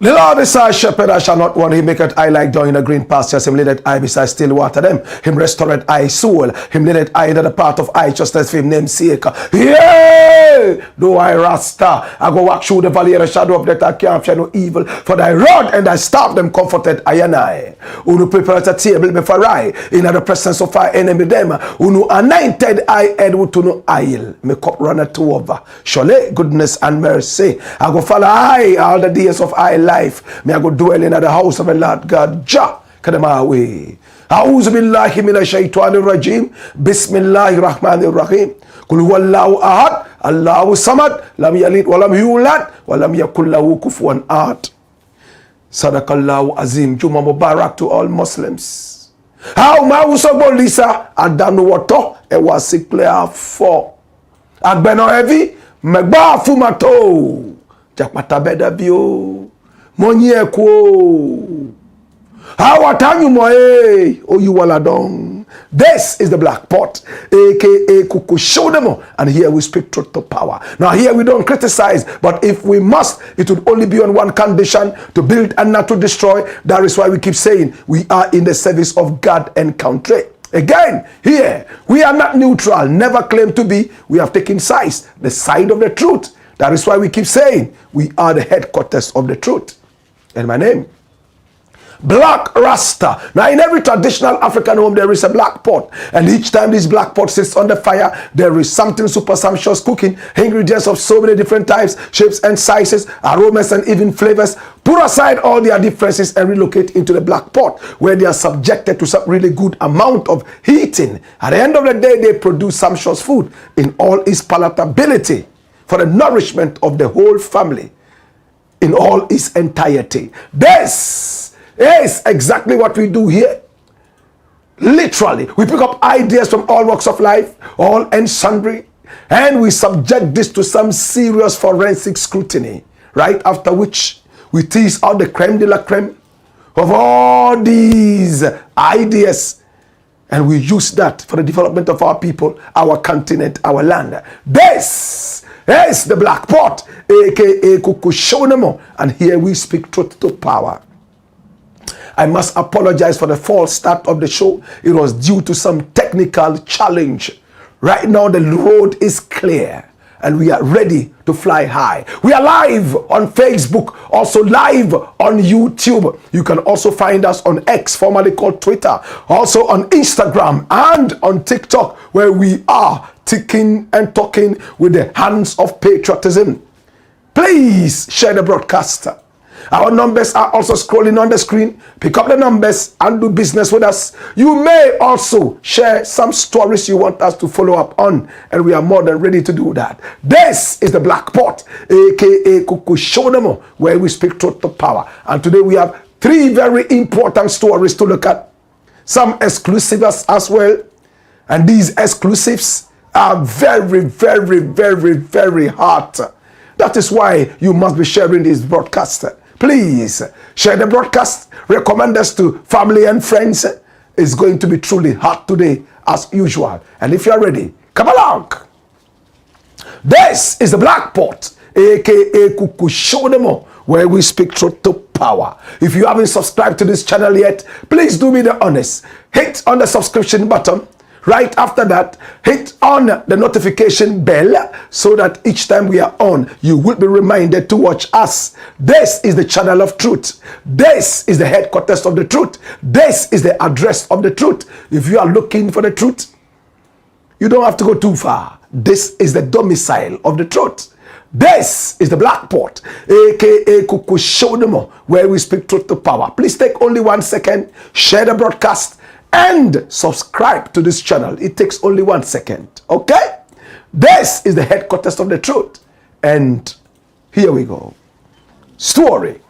The Lord is our shepherd, I shall not want. He maketh I like down in the green pastures. Him leadeth I beside still water them. Him restoreth I soul. Him leadeth I into the path of righteousness for him name's sake. Yea! Though I RASTA, I go walk through the valley of the shadow of death, I can't fear no evil. For thy rod and thy staff them comforted I and I. Who prepare a table before I, in the presence of our enemy them. Who anointed I head with no oil. My cup runneth over. Surely goodness and mercy I go follow I all the days of I life. May I go dwell in the house of the Lord God. Jah, kadama away. A'udhu billahi minash shaitanir rajim. Bismillahir rahmanir rahim. Qul huwallahu ahad, Allahu samad, lam yalid wa lam yulad wa lam yakul lahu kufuwan ahad. Sadaqallahu azim. Juma Mubarak to all Muslims. How ma usobo lisa adanu wato e wasikle afo. Agbeno heavy megba fumato. Jakpata beda bio. Monye ko. How atanyu mo you waladong. This is the Black Pot, aka Kukushodemo, and here we speak truth to power. Now here we don't criticize, but if we must, it would only be on one condition: to build and not to destroy. That is why we keep saying we are in the service of God and country. Again, here we are not neutral, never claim to be. We have taken sides, the side of the truth. That is why we keep saying we are the headquarters of the truth. And my name, Black Rasta. Now in every traditional African home there is a black pot, and each time this black pot sits on the fire, there is something super sumptuous cooking, ingredients of so many different types, shapes and sizes, aromas and even flavors. Put aside all their differences and relocate into the black pot, where they are subjected to some really good amount of heating. At the end of the day, they produce sumptuous food in all its palatability for the nourishment of the whole family in all its entirety. This is exactly what we do here. Literally, we pick up ideas from all walks of life, all and sundry, and we subject this to some serious forensic scrutiny, right? After which we tease out the creme de la creme of all these ideas, and we use that for the development of our people, our continent, our land. This is the Black Pot, aka Kukushonemo, and here we speak truth to power. I must apologize for the false start of the show. It was due to some technical challenge. Right now the road is clear and we are ready to fly high. We are live on Facebook, also live on YouTube. You can also find us on X, formerly called Twitter, also on Instagram and on TikTok, where we are ticking and talking with the hands of patriotism. Please share the broadcast. Our numbers are also scrolling on the screen. Pick up the numbers and do business with us. You may also share some stories you want us to follow up on, and we are more than ready to do that. This is the Black Pot, aka Kukushonemo, where we speak truth to power. And today we have 3 very important stories to look at. Some exclusives as well. And these exclusives are very, very, very, very hot. That is why you must be sharing this broadcast. Please share the broadcast. Recommend us to family and friends. It's going to be truly hot today as usual. And if you're ready, come along. This is the Black Pot, aka Kukushonemo, where we speak truth to power. If you haven't subscribed to this channel yet, please do me the honors. Hit on the subscription button. Right after that, hit on the notification bell so that each time we are on, you will be reminded to watch us. This is the channel of truth. This is the headquarters of the truth. This is the address of the truth. If you are looking for the truth, You don't have to go too far. This is the domicile of the truth. This is the Blakk Port, aka Kukushodemo, where we speak truth to power. Please take only 1 second, share the broadcast, and subscribe to this channel. It takes only 1 second. Okay? This is the headquarters of the truth. And here we go. Story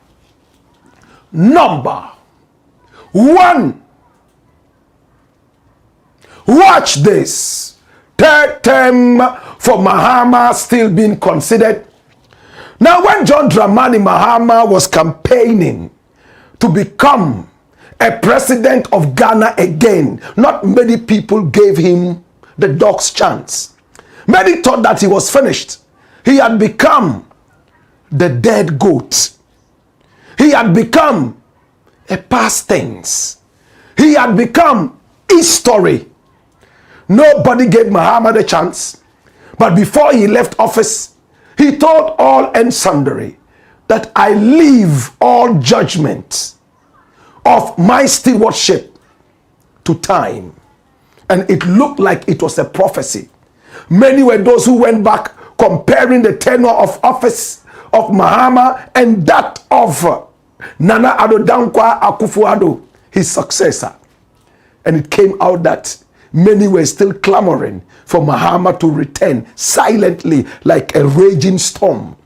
number 1. Watch this. Third term for Mahama still being considered. Now, when John Dramani Mahama was campaigning to become a president of Ghana again, not many people gave him the dog's chance. Many thought that he was finished. He had become the dead goat. He had become a past tense. He had become history. Nobody gave Mahama the chance. But before he left office, he told all and sundry that I leave all judgment of my stewardship to time. And it looked like it was a prophecy. Many were those who went back comparing the tenure of office of Mahama and that of Nana Addo Dankwa Akufo-Addo, his successor. And it came out that many were still clamoring for Mahama to return silently like a raging storm.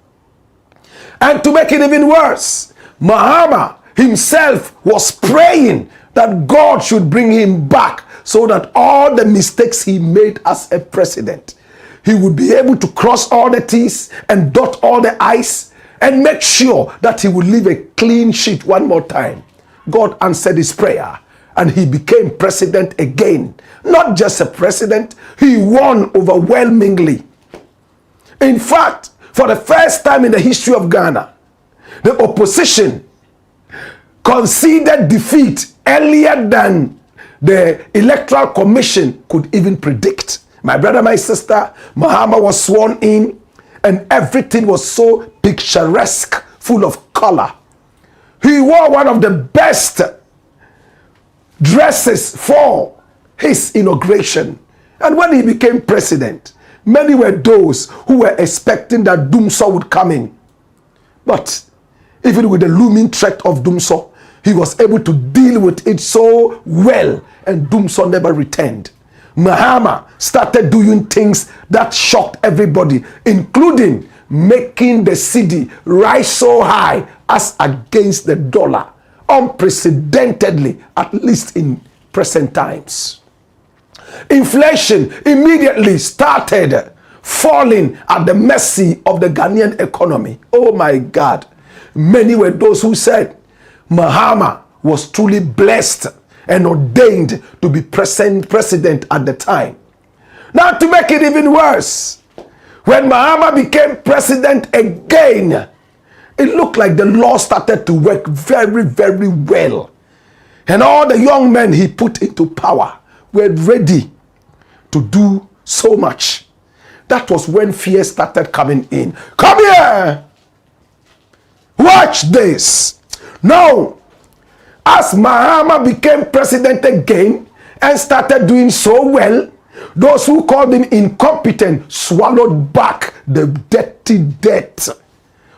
And to make it even worse, Mahama himself was praying that God should bring him back so that all the mistakes he made as a president, he would be able to cross all the T's and dot all the I's and make sure that he would leave a clean sheet one more time. God answered his prayer and he became president again. Not just a president, he won overwhelmingly. In fact, for the first time in the history of Ghana, the opposition conceded defeat earlier than the Electoral Commission could even predict. My brother, my sister, Mahama was sworn in and everything was so picturesque, full of color. He wore one of the best dresses for his inauguration. And when he became president, many were those who were expecting that Dumso would come in. But even with the looming threat of Dumso, he was able to deal with it so well, and Dumso never returned. Mahama started doing things that shocked everybody, including making the cedi rise so high as against the dollar, unprecedentedly, at least in present times. Inflation immediately started falling at the mercy of the Ghanaian economy. Oh my God. Many were those who said Mahama was truly blessed and ordained to be president at the time. Now, to make it even worse, when Mahama became president again, it looked like the law started to work very, very well. And all the young men he put into power were ready to do so much. That was when fear started coming in. Come here! Watch this. Now, as Mahama became president again and started doing so well, those who called him incompetent swallowed back the dirty debt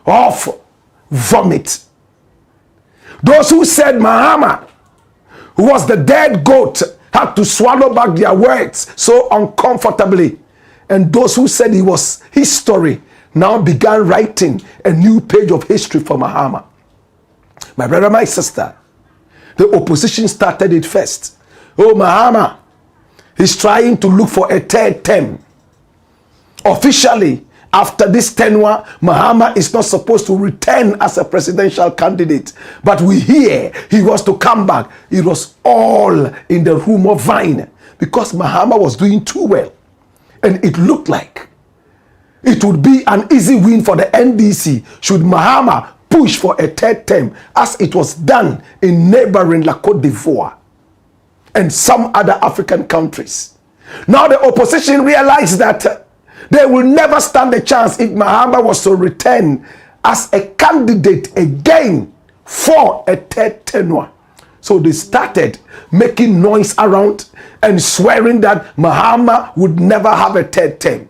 of vomit. Those who said Mahama was the dead goat had to swallow back their words so uncomfortably. And those who said he was history now began writing a new page of history for Mahama. My brother, my sister, the opposition started it first. Oh, Mahama, he's trying to look for a third term. Officially, after this tenure, Mahama is not supposed to return as a presidential candidate. But we hear he was to come back. It was all in the rumor vine because Mahama was doing too well. And it looked like it would be an easy win for the NDC should Mahama push for a third term, as it was done in neighboring La Côte d'Ivoire and some other African countries. Now the opposition realized that they will never stand a chance if Mahama was to return as a candidate again for a third tenure. So they started making noise around and swearing that Mahama would never have a third term.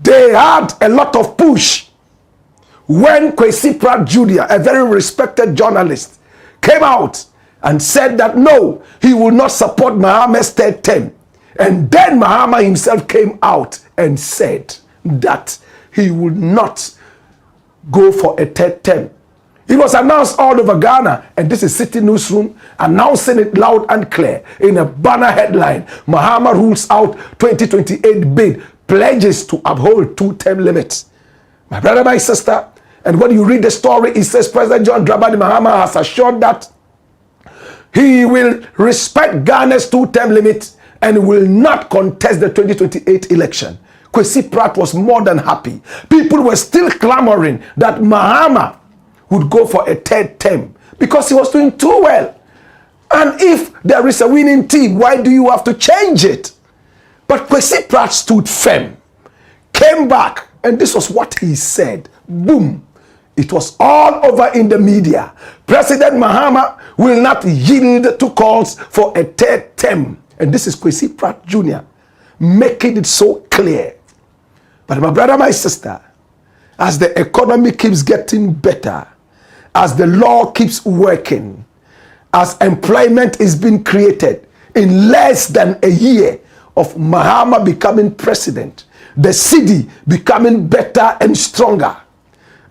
They had a lot of push when Kpebu Jr., a very respected journalist, came out and said that no, he will not support Mahama's third term. And then Mahama himself came out and said that he would not go for a third term. It was announced all over Ghana, and this is City Newsroom announcing it loud and clear in a banner headline. Mahama rules out 2028 bid, pledges to uphold 2-term limits. My brother, my sister, and when you read the story, it says President John Dramani Mahama has assured that he will respect Ghana's 2-term limit and will not contest the 2028 election. Kpebu was more than happy. People were still clamoring that Mahama would go for a third term because he was doing too well. And if there is a winning team, why do you have to change it? But Kpebu stood firm, came back, and this was what he said. Boom. It was all over in the media. President Mahama will not yield to calls for a third term. And this is Kpebu Jr. making it so clear. But my brother, my sister, as the economy keeps getting better, as the law keeps working, as employment is being created, in less than a year of Mahama becoming president, the city becoming better and stronger.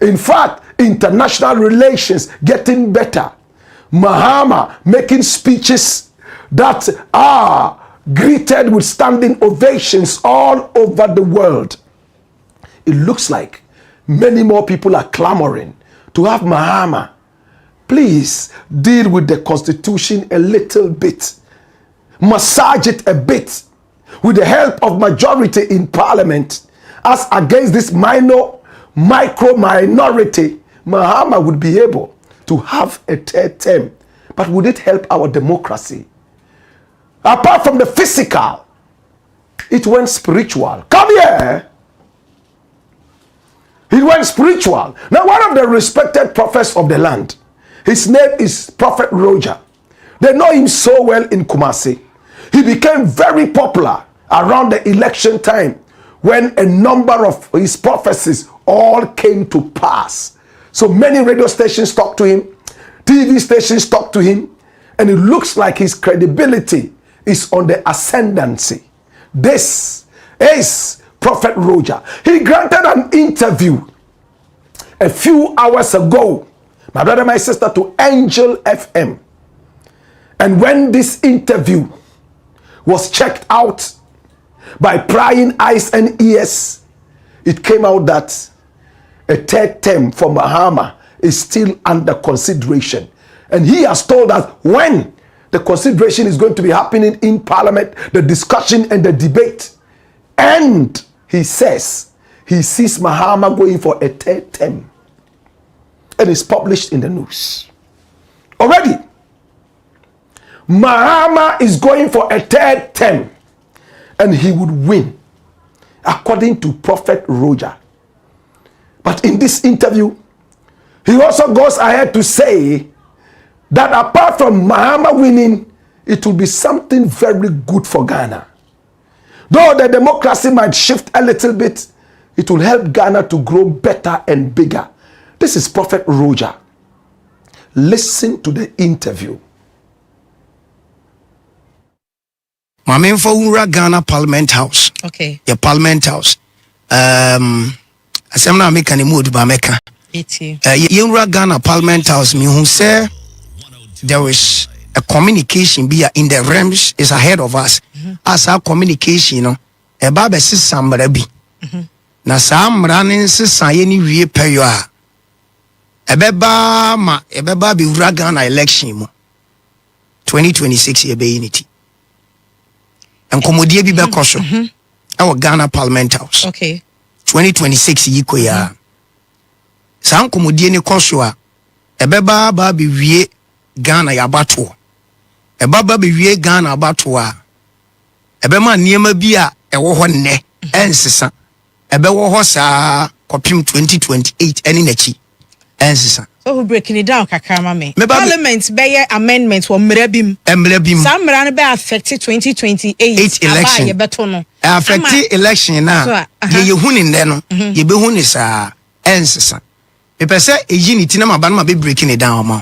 In fact, international relations getting better. Mahama making speeches that are greeted with standing ovations all over the world. It looks like many more people are clamoring to have Mahama please deal with the constitution a little bit, massage it a bit with the help of majority in parliament as against this micro minority. Mahama would be able to have a third term. But would it help our democracy? Apart from the physical, it went spiritual. Come here. It went spiritual. Now, one of the respected prophets of the land, his name is Prophet Roger. They know him so well in Kumasi. He became very popular around the election time when a number of his prophecies all came to pass. So many radio stations talked to him, TV stations talked to him, and it looks like his credibility is on the ascendancy. This is Prophet Roger. He granted an interview a few hours ago, my brother, my sister, to Angel FM. And when this interview was checked out by prying eyes and ears, it came out that a third term for Mahama is still under consideration. And he has told us when the consideration is going to be happening in Parliament, the discussion and the debate. And he says he sees Mahama going for a third term. And it's published in the news. Already, Mahama is going for a third term. And he would win, according to Prophet Roger. But in this interview, he also goes ahead to say that apart from Mahama winning, it will be something very good for Ghana. Though the democracy might shift a little bit, it will help Ghana to grow better and bigger. This is Prophet Roger. Listen to the interview. Mame for Ura Ghana Parliament House. Okay. The Parliament House. Asem na meka ni mood ba meka. Ura Ghana Parliament House me who say there is a communication be in the realms is ahead of us. As our communication, no, e ba be sisambra bi. Na sa amra ne sisa ye ni wie peyo a. Ebeba be Ura Ghana election mo. 2026 ye be unity. And komodie bi be koso. Our Ghana Parliament House. Okay. 2026 yiko ya. Sa komodie ni koso a ebeba ba be wie Ghana ya bato. Ebaba be wie Ghana bato a. Ebema niema bi a ewo ho nne ensesa. Ebe wo ho sa kopim 2028 eni nachi ensesa. So we breaking it down kakama me. Parliament be amendments for mrebim. Some mra be affect 2028 election. Affect election na. Ye hu ni nde no. Ye be hu ni sa ensesa. Me pese eyi ni ti na maba na be breaking it down ma.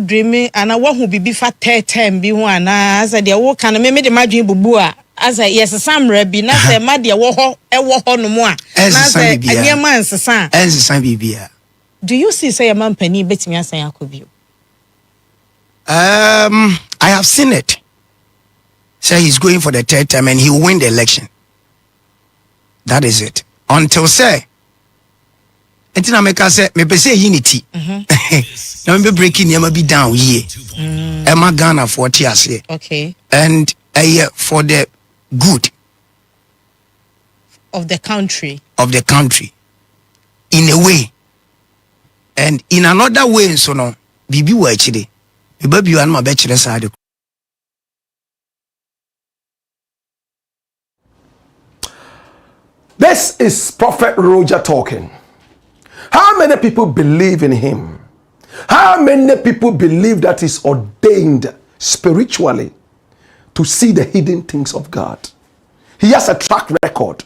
Dreaming and I want who be fa 10 be one as I wo kan me de madwin bubu a as I yes some rebi na say ma de wo ho no mo a na say anya man sesa bibia. Do you see say a man pani betimi asan akobio? I have seen it. Say he's going for the 3rd term and he will win the election. That is it. Until say Entina meka say me pese unity. Na me breaking yama be down ye. Emma Ghana for tiase. Okay. And for the good of the country. In a way. And in another way so no bibi wa chide. E ba biwa na ma be chire sade. This is Prophet Roger talking. How many people believe in him? How many people believe that he's ordained spiritually to see the hidden things of God? He has a track record.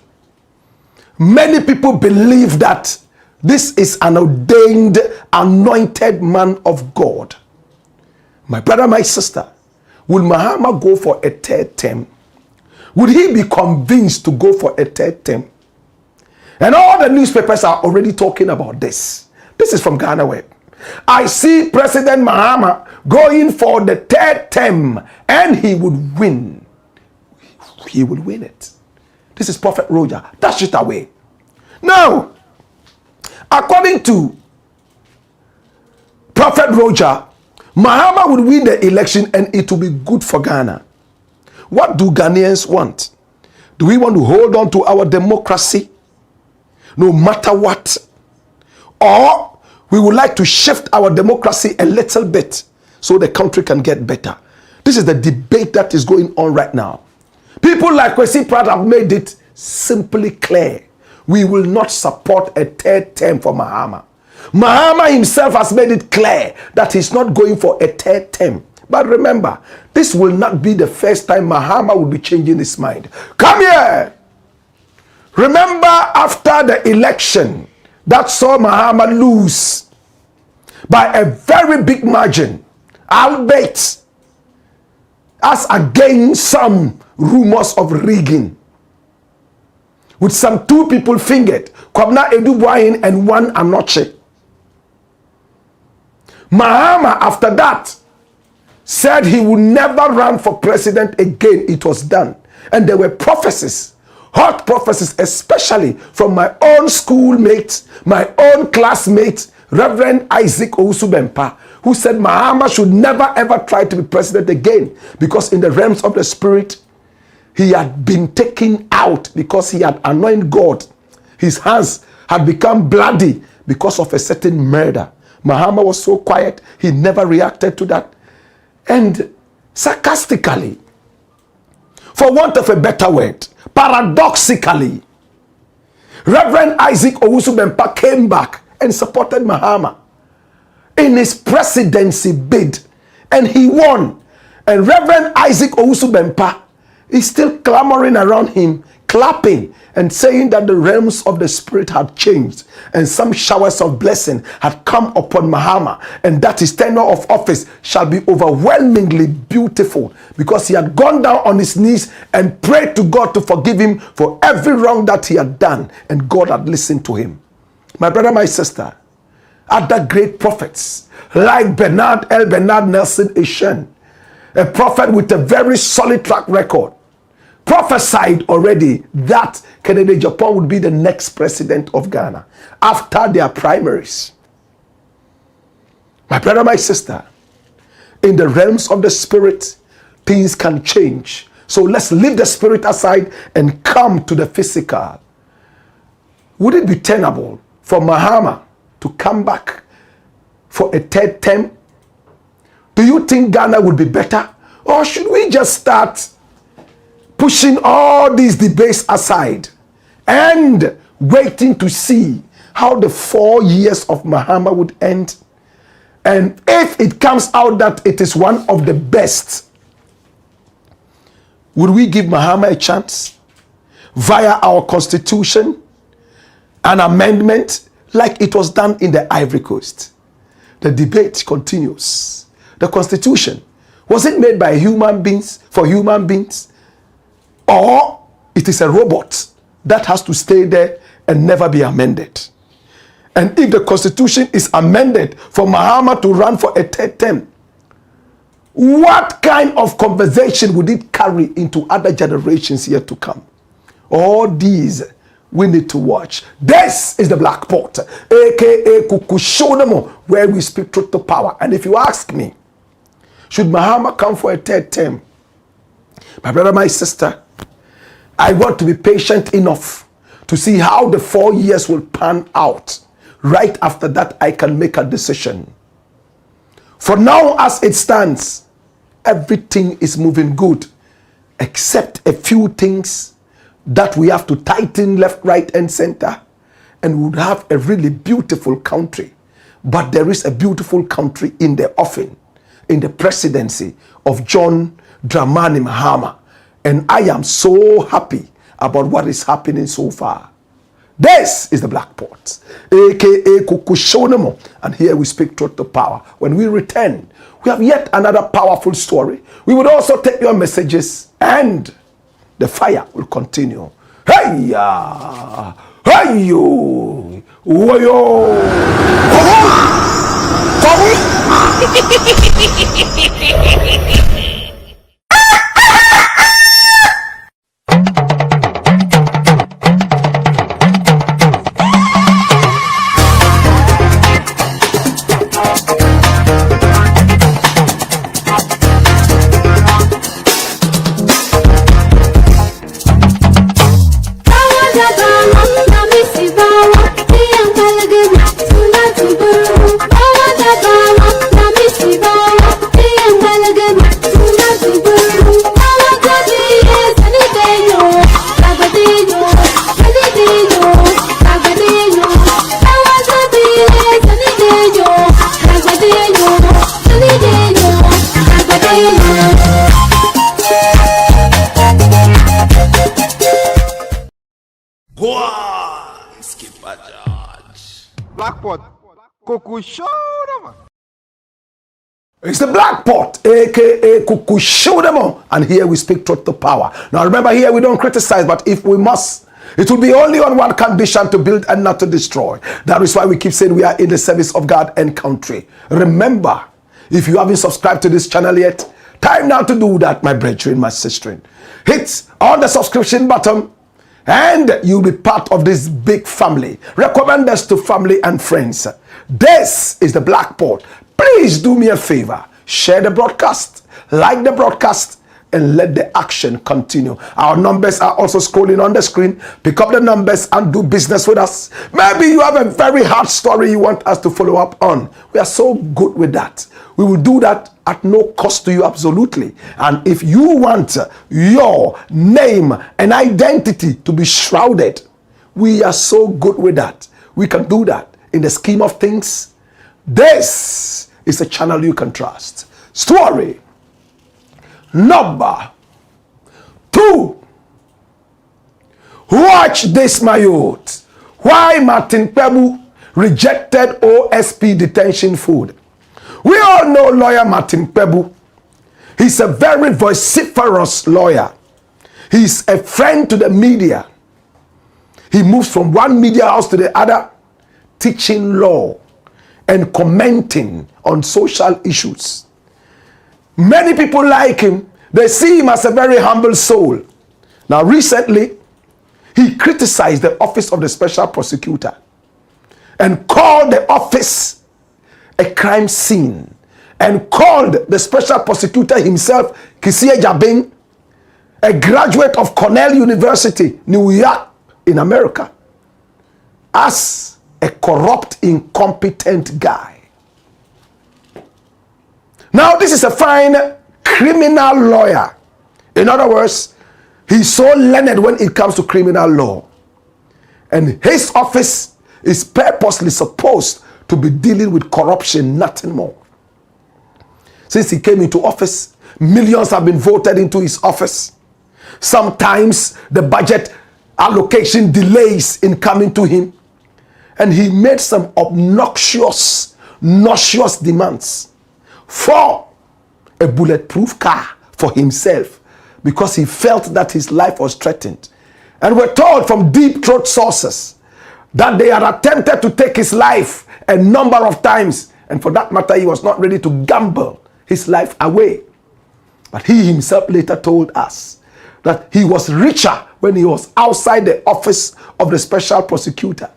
Many people believe that this is an ordained, anointed man of God. My brother, my sister, will Mahama go for a 3rd term? Would he be convinced to go for a 3rd term? And all the newspapers are already talking about this. This is from Ghana Web. I see President Mahama going for the 3rd term and he would win. He will win it. This is Prophet Roger. Dash it away. Now, according to Prophet Roger, Mahama would win the election and it will be good for Ghana. What do Ghanaians want? Do we want to hold on to our democracy no matter what? Or we would like to shift our democracy a little bit so the country can get better? This is the debate that is going on right now. People like Kwesi Pratt have made it simply clear. We will not support a 3rd term for Mahama. Mahama himself has made it clear that he's not going for a 3rd term. But remember, this will not be the first time Mahama will be changing his mind. Come here! Remember after the election that saw Mahama lose by a very big margin, albeit as against some rumors of rigging, with some 2 people fingered, Kwabna Edubuayin and one Anoche. Mahama after that said he would never run for president again. It was done. And there were prophecies, hot prophecies, especially from my own schoolmate, my own classmate, Reverend Isaac Owusu-Bempah, who said Mahama should never ever try to be president again because in the realms of the spirit, he had been taken out because he had anointed God. His hands had become bloody because of a certain murder. Mahama was so quiet, he never reacted to that. And sarcastically, for want of a better word, paradoxically, Reverend Isaac Owusu-Bempah came back and supported Mahama in his presidency bid, and he won. And Reverend Isaac Owusu-Bempah is still clamoring around him, clapping and saying that the realms of the spirit had changed and some showers of blessing had come upon Mahama, and that his tenure of office shall be overwhelmingly beautiful because he had gone down on his knees and prayed to God to forgive him for every wrong that he had done, and God had listened to him. My brother, my sister, other great prophets like Bernard Nelson Eshen, a prophet with a very solid track record, prophesied already that Kennedy Japan would be the next president of Ghana after their primaries. My brother, my sister, in the realms of the spirit, things can change. So let's leave the spirit aside and come to the physical. Would it be tenable for Mahama to come back for a 3rd term? Do you think Ghana would be better? Or should we just start pushing all these debates aside and waiting to see how the 4 years of Mahama would end. And if it comes out that it is one of the best, would we give Mahama a chance via our constitution, an amendment like it was done in the Ivory Coast? The debate continues. The constitution, was it made by human beings for human beings, or it is a robot that has to stay there and never be amended? And if the constitution is amended for Mahama to run for a third term, what kind of conversation would it carry into other generations yet to come? All these we need to watch. This is the Blakk Pot, aka Kukushodomo, where we speak truth to power. And if you ask me, should Mahama come for a third term? My brother, my sister, I want to be patient enough to see how the 4 years will pan out. Right after that, I can make a decision. For now, as it stands, everything is moving good, except a few things that we have to tighten left, right, and center, and we would have a really beautiful country. But there is a beautiful country in the offing, in the presidency of John Dramani Mahama. And I am so happy about what is happening so far. This is the Blakk Pot, aka Kukushonomo, and here we speak truth to power. When we return, we have yet another powerful story. We would also take your messages, and the fire will continue. Hey ya, hey yo, woyo, Blakk Pot, Kukushodomo. It's the Blakk Pot, aka Kukushodomo, and here we speak truth to power. Now remember, here we don't criticize, but if we must, it will be only on one condition: to build and not to destroy. That is why we keep saying we are in the service of God and country. Remember, if you haven't subscribed to this channel yet, time now to do that, my brethren, my sister. Hit on the subscription button, and you'll be part of this big family. Recommend us to family and friends. This is the Blakk Pot. Please do me a favor. Share the broadcast, like the broadcast, and let the action continue. Our numbers are also scrolling on the screen. Pick up the numbers and do business with us. Maybe you have a very hard story you want us to follow up on. We are so good with that. We will do that at no cost to you, absolutely. And if you want your name and identity to be shrouded, we are so good with that. We can do that. In the scheme of things, this is a channel you can trust. Story number 2. Watch this, my youth. Why Martin Kpebu rejected Osp Detention food. We all know lawyer Martin Kpebu. He's a very vociferous lawyer. He's a friend to the media. He moves from one media house to the other, teaching law and commenting on social issues. Many people like him. They see him as a very humble soul. Now recently, he criticized the office of the special prosecutor and called the office a crime scene, and called the special prosecutor himself, Kisie Jabin, a graduate of Cornell University, New York, in America, as a corrupt, incompetent guy. Now, this is a fine criminal lawyer. In other words, he's so learned when it comes to criminal law. And his office is purposely supposed to be dealing with corruption, nothing more. Since he came into office, millions have been voted into his office. Sometimes the budget allocation delays in coming to him. And he made some obnoxious, nauseous demands for a bulletproof car for himself because he felt that his life was threatened. And we're told from deep throat sources that they had attempted to take his life a number of times. And for that matter, he was not ready to gamble his life away. But he himself later told us that he was richer when he was outside the office of the special prosecutor.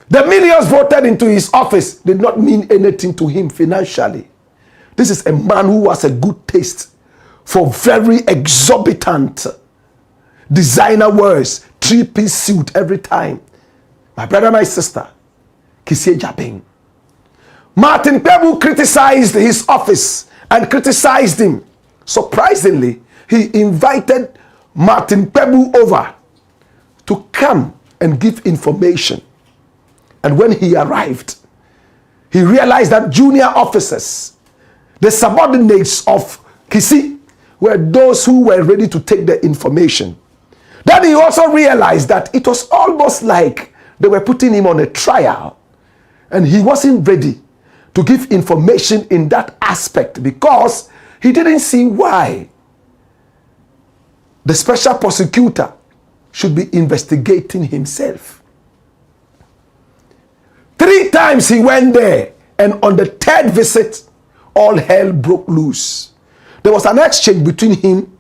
The millions voted into his office did not mean anything to him financially. This is a man who has a good taste for very exorbitant designer wears, 3-piece suit every time. My brother, my sister, Kisie Jabing. Martin Kpebu criticized his office and criticized him. Surprisingly, he invited Martin Kpebu over to come and give information. And when he arrived, he realized that junior officers, the subordinates of Kisie, were those who were ready to take the information. Then he also realized that it was almost like they were putting him on a trial. And he wasn't ready to give information in that aspect because he didn't see why the special prosecutor should be investigating himself. 3 times he went there, and on the 3rd visit, all hell broke loose. There was an exchange between him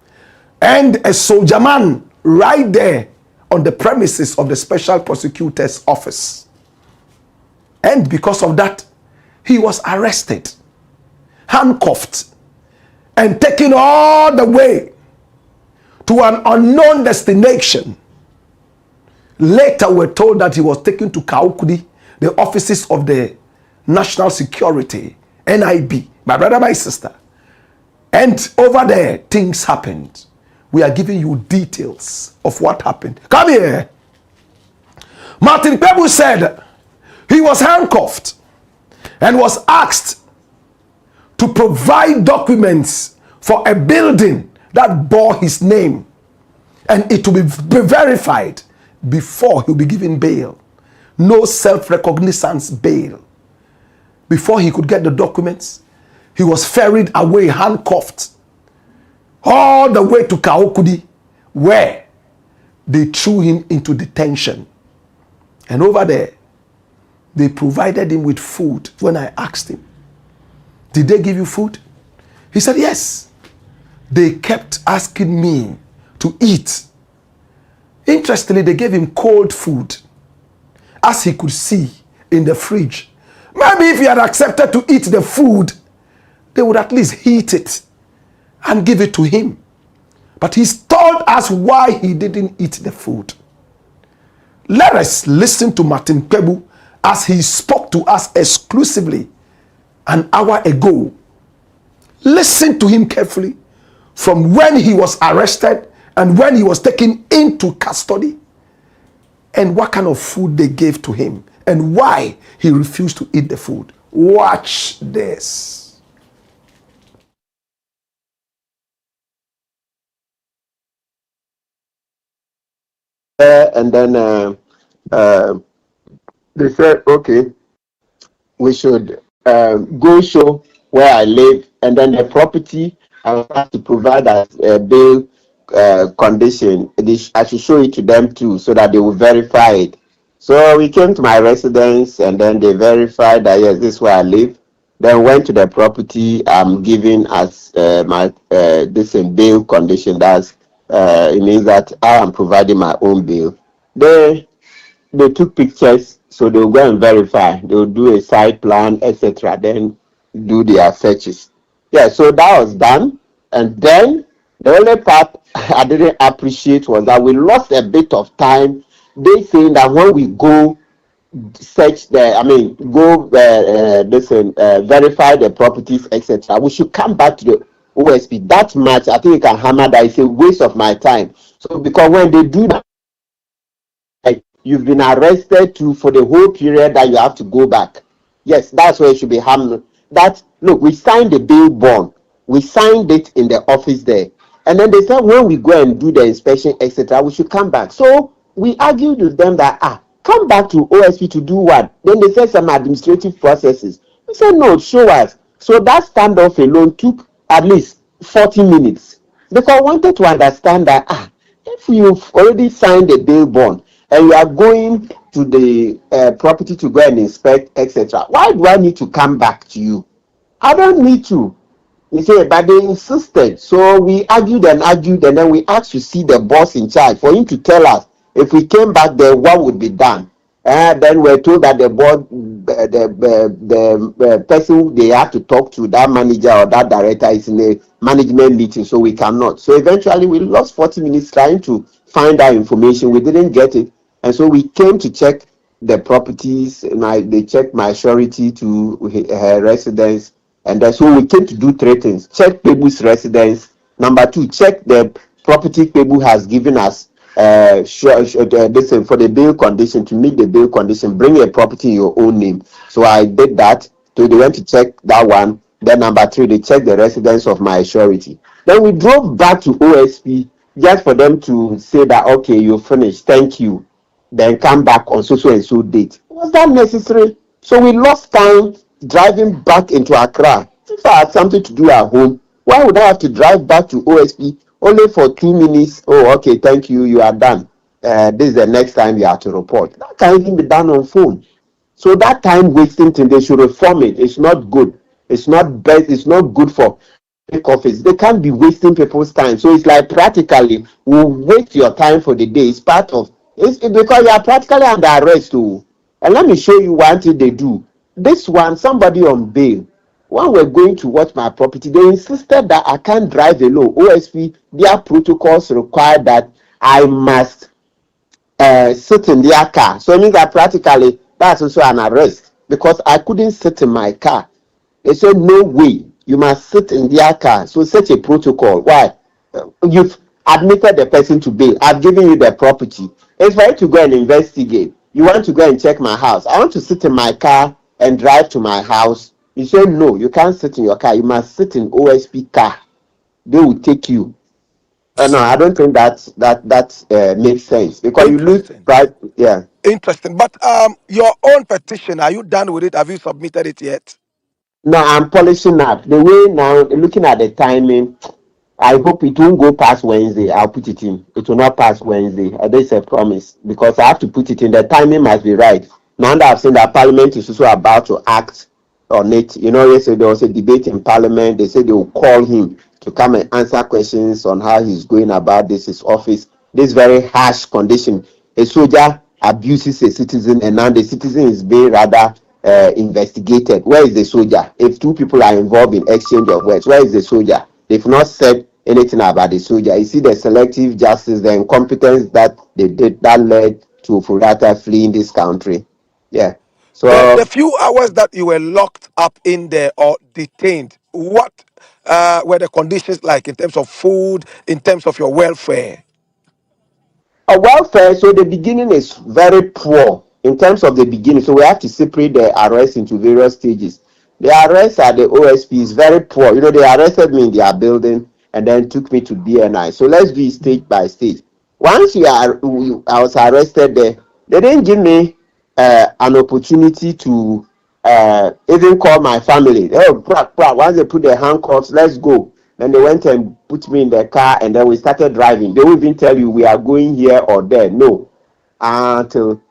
and a soldier man right there on the premises of the special prosecutor's office. And because of that, he was arrested, handcuffed, and taken all the way to an unknown destination. Later, we're told that he was taken to Kaukudi, the offices of the National Security, NIB, my brother, my sister. And over there, things happened. We are giving you details of what happened. Come here. Martin Kpebu said he was handcuffed and was asked to provide documents for a building that bore his name, and it will be verified before he'll be given bail. No self-recognizance bail. Before he could get the documents, he was ferried away, handcuffed, all the way to Kaokudi, where they threw him into detention. And over there, they provided him with food. When I asked him, did they give you food? He said, yes. They kept asking me to eat. Interestingly, they gave him cold food, as he could see in the fridge. Maybe if he had accepted to eat the food, they would at least heat it and give it to him. But he's told us why he didn't eat the food. Let us listen to Martin Kpebu as he spoke to us exclusively an hour ago. Listen to him carefully from when he was arrested and when he was taken into custody, and what kind of food they gave to him and why he refused to eat the food. Watch this. And then they said, okay, we should go show where I live, and then the property I will have to provide as a bail condition. I should show it to them too, so that they will verify it. So we came to my residence, and then they verified that yes, this is where I live. Then went to the property I'm giving as my this bail condition. That's it means that I am providing my own bail. They took pictures, so they will go and verify. They will do a site plan, etc. Then do their searches. Yeah, so that was done. And then the only part I didn't appreciate was that we lost a bit of time. They saying that when we go search verify the properties, etc., we should come back to the OSP. That much I think you can hammer that it's a waste of my time. So because when they do that, you've been arrested to for the whole period that you have to go back. Yes, that's where it should be harmed. That look, we signed the bail bond. We signed it in the office there. And then they said when we go and do the inspection, etc., we should come back. So we argued with them that come back to OSP to do what? Then they said some administrative processes. We said no, show us. So that standoff alone took at least 40 minutes. Because I wanted to understand that if you've already signed a bail bond and you are going to the property to go and inspect, etc., why do I need to come back to you? I don't need to. You say, but they insisted. So we argued, and then we asked to see the boss in charge for him to tell us if we came back there, what would be done. Then we're told that the board, the person they have to talk to, that manager or that director, is in a management meeting, so we cannot. So eventually we lost 40 minutes trying to find that information. We didn't get it. And so we came to check the properties. They checked my surety to her residence. And then so we came to do three things: check Kpebu's residence. Number two, check the property Kpebu has given us for the bail condition, to meet the bail condition. Bring a property in your own name. So I did that. So they went to check that one. Then number three, they checked the residence of my surety. Then we drove back to OSP just for them to say that, okay, you're finished, thank you. Then come back on so and so date. Was that necessary? So we lost time driving back into Accra. If I had something to do at home, why would I have to drive back to OSP only for 2 minutes? Oh, okay, thank you, you are done. This is the next time you have to report. That can even be done on phone. So that time wasting thing, they should reform it. It's not good. It's not best. It's not good for office. They can't be wasting people's time. So it's like practically will waste your time for the day. It's part of it's because you are practically under arrest too. And let me show you one thing they do. This one, somebody on bail. When we're going to watch my property, they insisted that I can't drive alone. OSP, their protocols require that I must sit in their car. So it means that practically that's also an arrest because I couldn't sit in my car. They said, no way, you must sit in their car. So such a protocol. Why? You've admitted the person to bail. I've given you the property. It's for you to go and investigate. You want to go and check my house. I want to sit in my car and drive to my house. You say, no, you can't sit in your car. You must sit in OSP car. They will take you. No, I don't think that makes sense because you lose right. Yeah. Interesting. But your own petition, are you done with it? Have you submitted it yet? No, I'm polishing up. The way now, looking at the timing, I hope it won't go past Wednesday. I'll put it in. It will not pass Wednesday. That's a promise because I have to put it in. The timing must be right. Now that I've seen that Parliament is also about to act on it. You know, yesterday there was a debate in Parliament. They said they will call him to come and answer questions on how he's going about his office. This very harsh condition. A soldier abuses a citizen, and now the citizen is being rather investigated. Where is the soldier? If two people are involved in exchange of words, where is the soldier? They've not said anything about the soldier. You see the selective justice, the incompetence that they did that led to Furata fleeing this country. Yeah. So the few hours that you were locked up in there or detained, what were the conditions like in terms of food, in terms of your welfare? Welfare, so the beginning is very poor in terms of the beginning. So we have to separate the arrest into various stages. The arrest at the OSP is very poor. You know, they arrested me in their building and then took me to BNI. So let's do it stage by stage. Once I was arrested there, they didn't give me an opportunity to even call my family. Oh, once they put their handcuffs, let's go. Then they went and put me in the car, and then we started driving. They won't even tell you we are going here or there. No. Until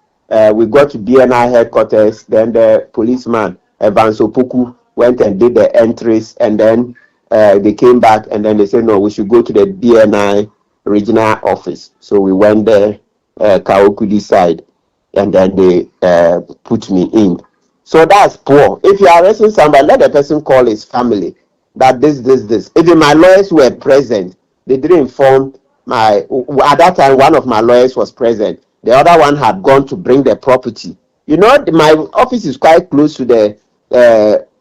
we got to BNI headquarters, then the policeman, Evan Sopuku, went and did the entries, and then they came back, and then they said, no, we should go to the BNI regional office. So we went there, Kaokudi side, and then they put me in. So that's poor. If you are arresting somebody, let the person call his family that this. Even my lawyers were present. They didn't inform at that time, one of my lawyers was present. The other one had gone to bring the property. You know, my office is quite close to the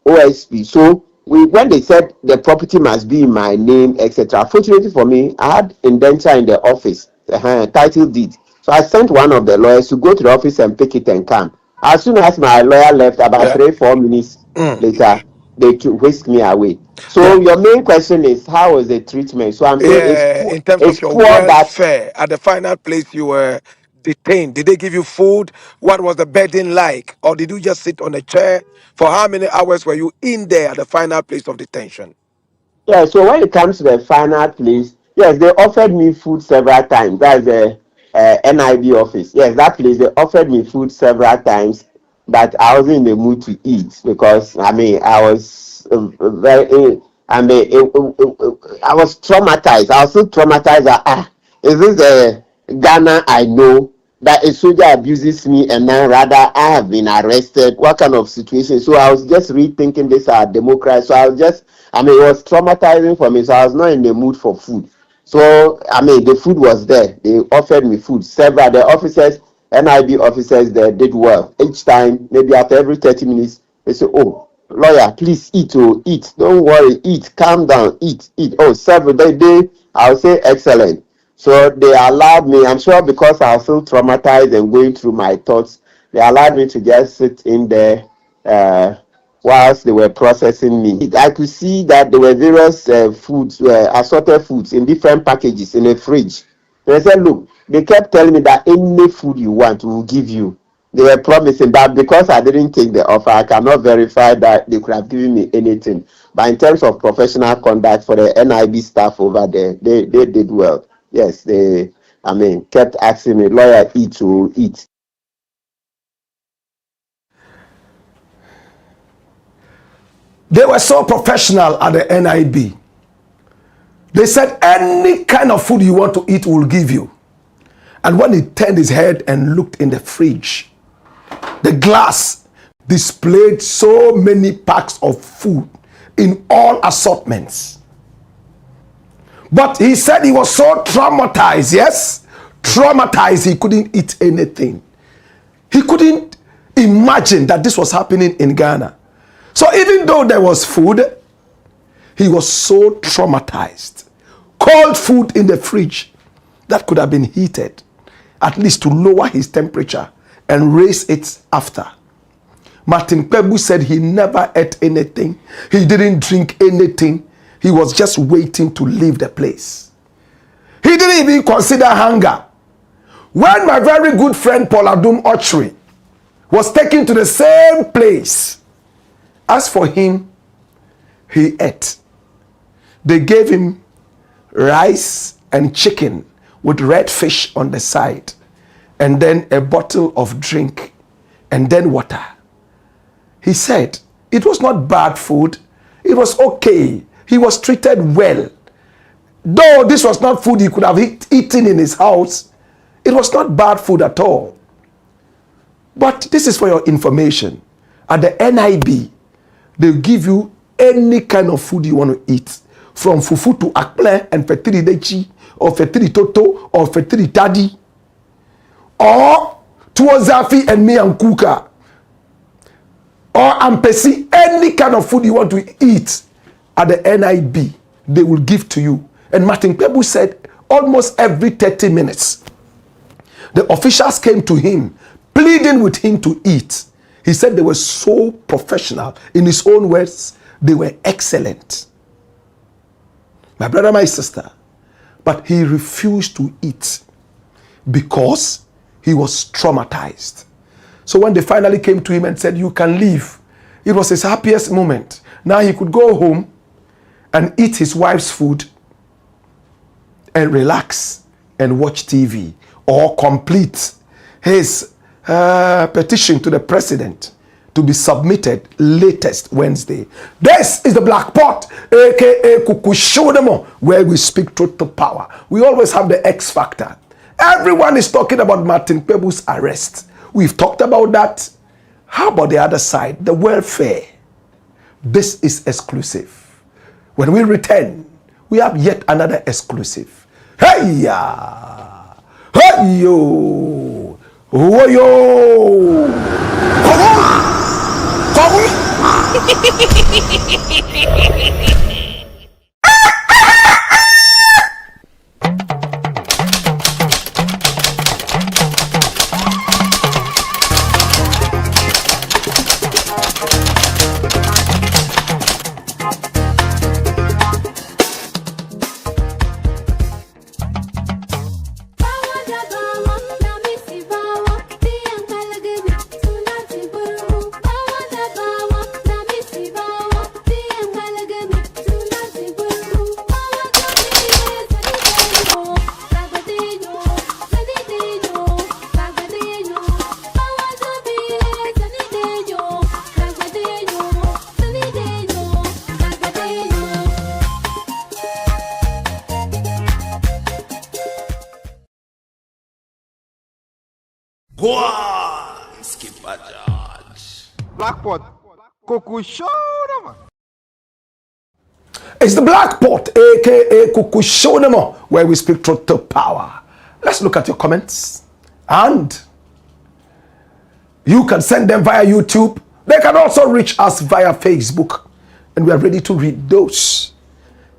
OSP. So when they said the property must be in my name, etc. Fortunately for me, I had indenture in the office, title deed. So I sent one of the lawyers to go to the office and pick it and come. As soon as my lawyer left, about 3-4 minutes later, they whisked me away. So your main question is, how was the treatment? So I'm saying In terms of it's your poor that. welfare at the final place you were detained, did they give you food? What was the bedding like? Or did you just sit on a chair? For how many hours were you in there at the final place of detention? Yeah, so when it comes to the final place, yes, they offered me food several times. That's the NIB office. Yes, that place, they offered me food several times, but I wasn't in the mood to eat because, I mean, I was I was traumatized. I was so traumatized that, is this the Ghana I know that a soldier abuses me and then rather I have been arrested? What kind of situation? So I was just rethinking this democracy. So I was just, I mean, it was traumatizing for me. So I was not in the mood for food. So, I mean, the food was there. They offered me food. Several, the officers, NIB officers, they did well. Each time, maybe after every 30 minutes, they say, oh, lawyer, please eat, oh, eat. Don't worry, eat, calm down, eat, eat. Oh, several, I would say excellent. So they allowed me, I'm sure because I was so traumatized and going through my thoughts, they allowed me to just sit in there whilst they were processing me. I could see that there were various foods, assorted foods in different packages in a fridge. They said, look, they kept telling me that any food you want, we will give you. They were promising that because I didn't take the offer, I cannot verify that they could have given me anything. But in terms of professional conduct for the NIB staff over there, they did well. Yes, they, I mean, kept asking me, lawyer, eat to eat. They were so professional at the NIB. They said any kind of food you want to eat, we'll give you. And when he turned his head and looked in the fridge, the glass displayed so many packs of food in all assortments. But he said he was so traumatized, yes? Traumatized, he couldn't eat anything. He couldn't imagine that this was happening in Ghana. So even though there was food, he was so traumatized. Cold food in the fridge that could have been heated, at least to lower his temperature and raise it after. Martin Kpebu said he never ate anything. He didn't drink anything. He was just waiting to leave the place. He didn't even consider hunger. When my very good friend Paul Adum Ochri was taken to the same place, as for him, he ate. They gave him rice and chicken with red fish on the side, and then a bottle of drink, and then water. He said it was not bad food. It was okay. He was treated well. Though this was not food he could have eaten in his house, it was not bad food at all. But this is for your information. At the NIB, they'll give you any kind of food you want to eat. From fufu to akple and fetiri dechi, or fetiri toto, or fetiri tadi, or tuozafi and miankuka, or ampesi, any kind of food you want to eat at the NIB, they will give to you. And Martin Kpebu said almost every 30 minutes, the officials came to him, pleading with him to eat. He said they were so professional. In his own words, they were excellent. My brother, my sister. But he refused to eat because he was traumatized. So when they finally came to him and said, you can leave, it was his happiest moment. Now he could go home and eat his wife's food and relax and watch TV, or complete his petition to the president to be submitted latest Wednesday. This is the Black Pot, aka Kukushodemo, where we speak truth to power. We always have the X factor. Everyone is talking about Martin Kpebu's arrest. We've talked about that. How about the other side, the welfare? This is exclusive. When we return, we have yet another exclusive. Hey ya! Hey yo! Oh yo! Go on, Skipper George. Blackpot. Kuku show them. It's the Black Pot, aka Kuku Shonemo, where we speak truth to power. Let's look at your comments. And you can send them via YouTube. They can also reach us via Facebook. And we are ready to read those.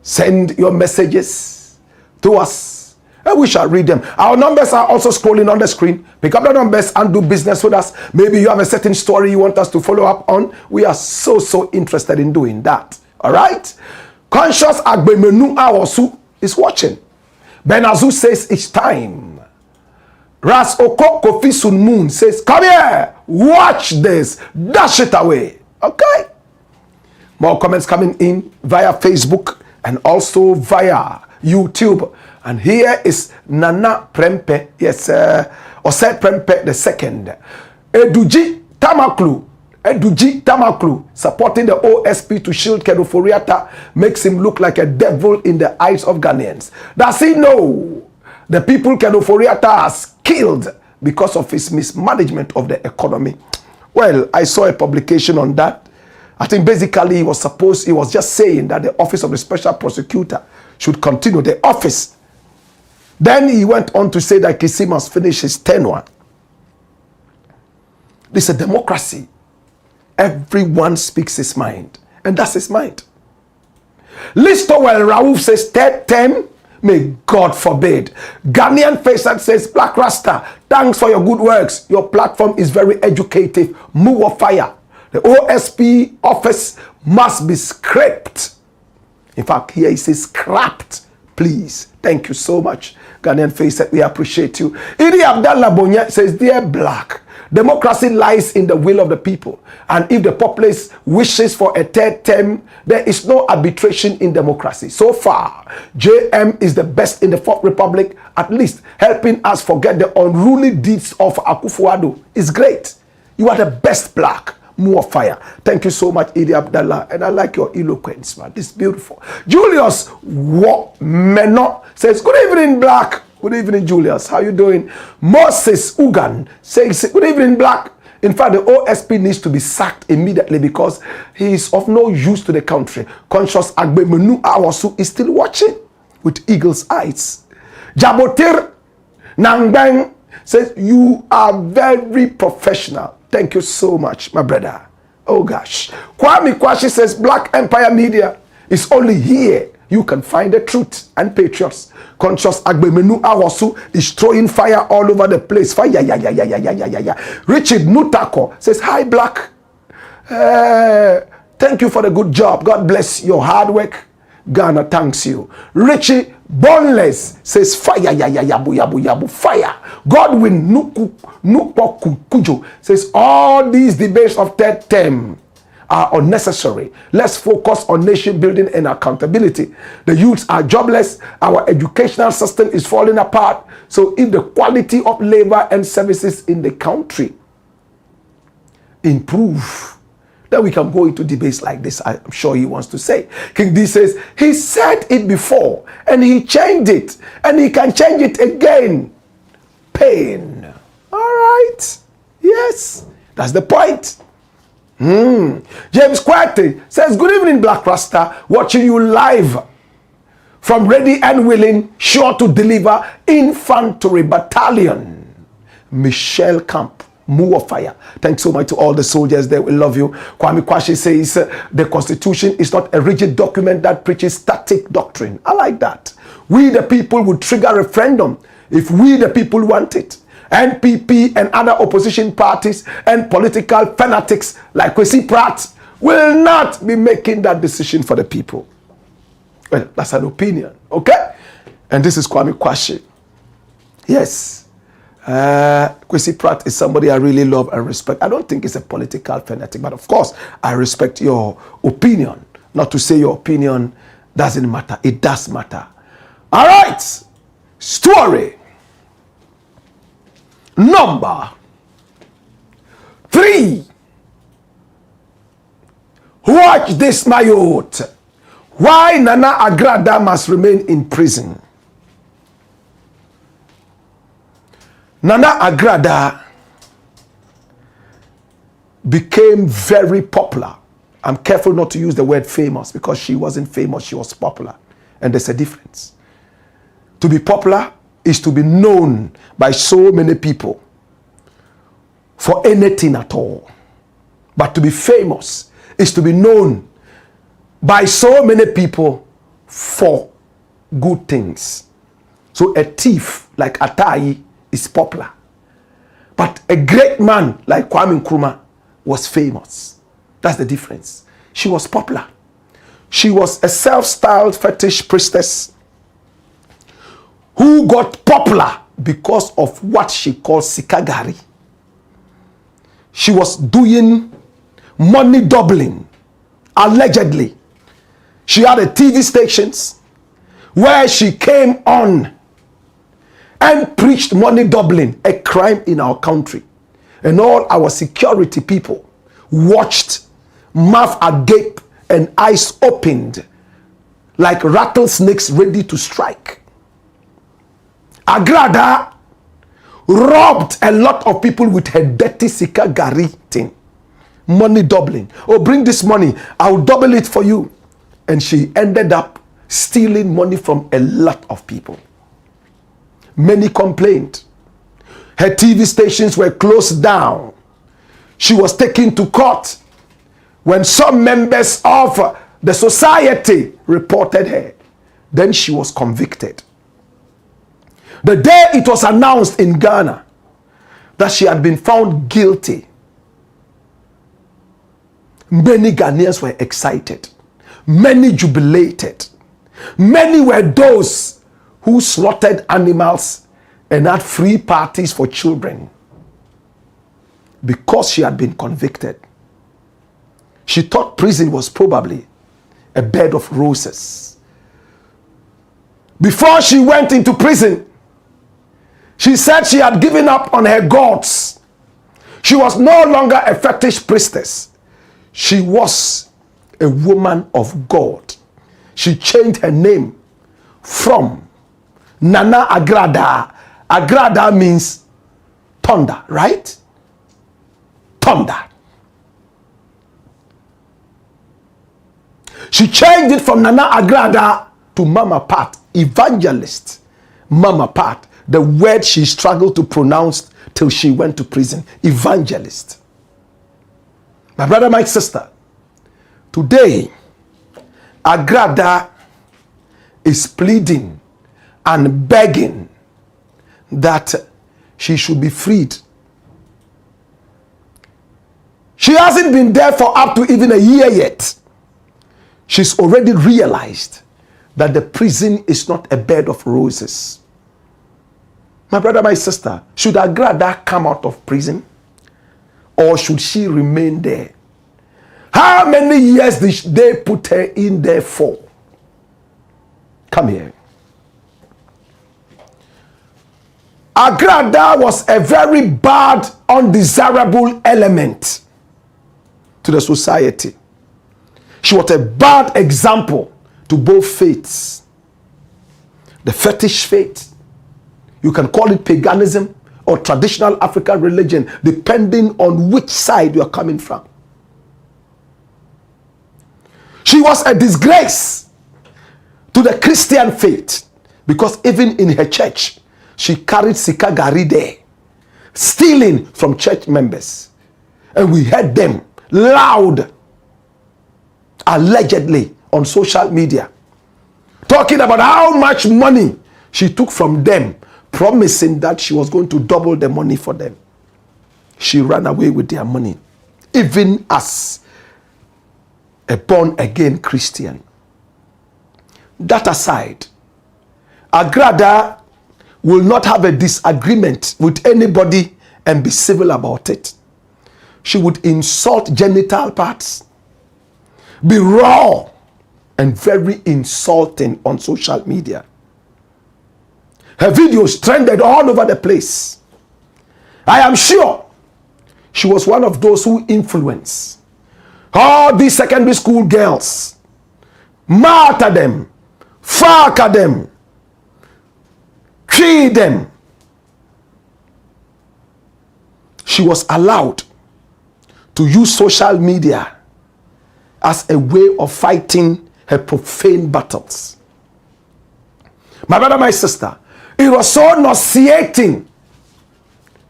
Send your messages to us, and we shall read them. Our numbers are also scrolling on the screen. Pick up the numbers and do business with us. Maybe you have a certain story you want us to follow up on. We are so interested in doing that. All right? Conscious Agbemenu Awosu is watching. Benazu says it's time. Ras Oko Kofi Sun Moon says, come here, watch this, dash it away. Okay? More comments coming in via Facebook and also via YouTube. And here is Nana Prempe, yes, Osp Prempe the second. Eduji Tamaklu, supporting the OSP to shield Keduforiata makes him look like a devil in the eyes of Ghanaians. Does he know the people Keduforiata has killed because of his mismanagement of the economy? Well, I saw a publication on that. I think basically he was just saying that the office of the special prosecutor should continue the office. Then he went on to say that Kisi must finish his tenure. This is a democracy. Everyone speaks his mind, and that's his mind. Listowell Raouf says, third term, may God forbid. Ghanaian Faisal says, Black Rasta, thanks for your good works. Your platform is very educative. Move of fire. The OSP office must be scrapped. In fact, here he says scrapped. Please. Thank you so much. Ghanaian Faisal, we appreciate you. Idi Abdallah Bonya says, dear Black, democracy lies in the will of the people. And if the populace wishes for a third term, there is no arbitration in democracy. So far, JM is the best in the Fourth Republic, at least helping us forget the unruly deeds of Akufo-Addo. It's great. You are the best, Black. More fire. Thank you so much, Idi Abdallah. And I like your eloquence, man. This is beautiful. Julius Meno says, good evening, Black. Good evening, Julius. How you doing? Moses Ugan says, good evening, Black. In fact, the OSP needs to be sacked immediately because he is of no use to the country. Conscious Agbemenu Awosu is still watching with eagle's eyes. Jabotir Nangbang says, you are very professional. Thank you so much, my brother. Oh gosh. Kwame Kwashi says, Black Empire Media is only here. You can find the truth and patriots. Conscious Agbemenu Awosu is throwing fire all over the place. Fire, yeah. Richard Nutako says, hi, Black. Thank you for the good job. God bless your hard work. Ghana thanks you. Richie Boneless says, fire, yabu, fire. Godwin Nupokujo says, all these debates of third term are unnecessary. Let's focus on nation building and accountability. The youths are jobless. Our educational system is falling apart. So if the quality of labor and services in the country improve, then we can go into debates like this. I'm sure he wants to say. King D says, he said it before and he changed it and he can change it again. Pain. All right. Yes. That's the point. James Quatty says, good evening, Black Rasta. Watching you live from Ready and Willing, sure to deliver Infantry Battalion. Michelle Camp. More fire. Thanks so much to all the soldiers there. We love you. Kwame Kwashi says the Constitution is not a rigid document that preaches static doctrine. I like that. We the people would trigger referendum if we the people want it. NPP and other opposition parties and political fanatics like Kwesi Pratt will not be making that decision for the people. Well, that's an opinion. Okay? And this is Kwame Kwashi. Yes. Kwesi Pratt is somebody I really love and respect. I don't think he's a political fanatic, but of course, I respect your opinion. Not to say your opinion doesn't matter. It does matter. All right. Story number 3. Watch this, my youth. Why Nana AGRADAA must remain in prison. Nana AGRADAA became very popular. I'm careful not to use the word famous because she wasn't famous, she was popular. And there's a difference. To be popular is to be known by so many people for anything at all. But to be famous is to be known by so many people for good things. So a thief like Atai is popular. But a great man like Kwame Nkrumah was famous. That's the difference. She was popular. She was a self-styled fetish priestess who got popular because of what she called sikagari. She was doing money doubling, allegedly. She had a TV stations where she came on and preached money doubling, a crime in our country. And all our security people watched, mouth agape and eyes opened like rattlesnakes ready to strike. AGRADAA robbed a lot of people with her dirty sikagari thing. Money doubling. Oh, bring this money, I'll double it for you. And she ended up stealing money from a lot of people. Many complained. Her TV stations were closed down. She was taken to court when some members of the society reported her. Then she was convicted. The day it was announced in Ghana that she had been found guilty, many Ghanaians were excited. Many jubilated. Many were those who slaughtered animals and had free parties for children because she had been convicted. She thought prison was probably a bed of roses. Before she went into prison, she said she had given up on her gods. She was no longer a fetish priestess. She was a woman of God. She changed her name from Nana AGRADAA. AGRADAA means thunder, right? Thunder. She changed it from Nana AGRADAA to Mama Pat, evangelist. Mama Pat, the word she struggled to pronounce till she went to prison. Evangelist. My brother, my sister, today, AGRADAA is pleading and begging that she should be freed. She hasn't been there for up to even a year yet. She's already realized that the prison is not a bed of roses. My brother, my sister, should AGRADAA come out of prison or should she remain there? How many years did they put her in there for? Come here. AGRADAA was a very bad, undesirable element to the society. She was a bad example to both faiths. The fetish faith, you can call it paganism or traditional African religion, depending on which side you are coming from. She was a disgrace to the Christian faith because even in her church, she carried sikagari there, stealing from church members. And we heard them loud, allegedly, on social media, talking about how much money she took from them, promising that she was going to double the money for them. She ran away with their money, even as a born-again Christian. That aside, AGRADAA will not have a disagreement with anybody and be civil about it. She would insult genital parts, be raw and very insulting on social media. Her videos trended all over the place. I am sure she was one of those who influenced all these secondary school girls, martyr them, fuck them, kill them. She was allowed to use social media as a way of fighting her profane battles. My brother, my sister, it was so nauseating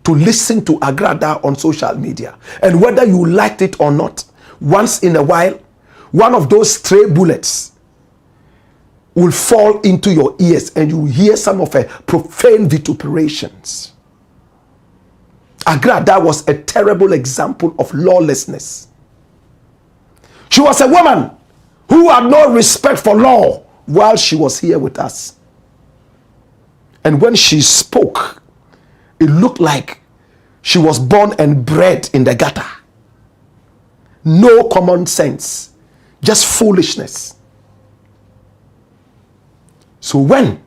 to listen to AGRADAA on social media. And whether you liked it or not, once in a while, one of those stray bullets will fall into your ears and you will hear some of her profane vituperations. AGRADAA was a terrible example of lawlessness. She was a woman who had no respect for law while she was here with us. And when she spoke, it looked like she was born and bred in the gutter. No common sense, just foolishness. So when